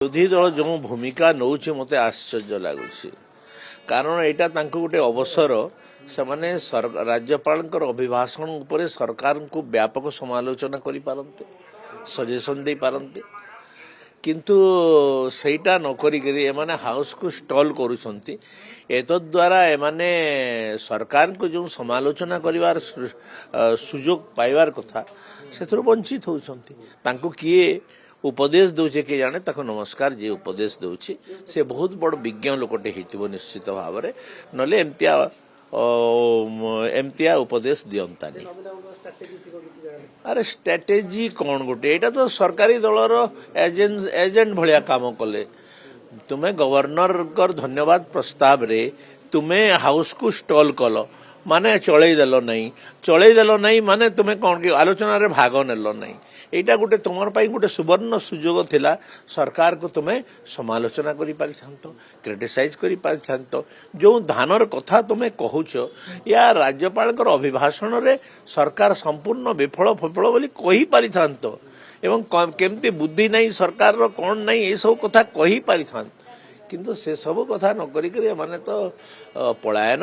विरोधी दल जो भूमिका नौ मत आश्चर्य लगुच कारण यहाँ गोटे अवसर से राज्यपाल अभिभाषण उपर सरकार को व्यापक समालोचना करें सजेसन दे पारते किंतु सेटा नकरी हाउस को स्टॉल करुँच द्वारा एमाने सरकार को जो समालोचना करिवार सुजोग पाइबार कथा से वंचित होती किए उपदेश दौचे किए जाने ताको नमस्कार जी उपदेश दौची से बहुत बड़ विज्ञ लोकटे हो निश्चित भाव में नले एमतिया उपदेश दियंतानी। अरे स्ट्रेटेजी कौन गोटे यहाँ तो सरकारी दलर एजेंट भाया काम कले तुम्हें गवर्नर धन्यवाद प्रस्ताव रे तुम्हें हाउस को स्टॉल कल माने चलईदेल नहीं माने तुम्हें कौन कि आलोचना रे भाग नेल नहीं यहाँ गोटे तुम गोटे सुवर्ण सुजोग थिला सरकार को तुम्हें समालोचना करि पारिथांतो क्रिटिसाइज करि पारिथांतो जो धानर कथा तुम्हें कहूच या राज्यपाल अभिभाषण रे सरकार संपूर्ण विफल फफल बोली कहि पारिथांतो एवं केमती बुद्धि नहीं सरकार रो कौन नहीं ये सब कथा कहि पारिथांतो किंतु से सब कथा न करी माने तो पलायन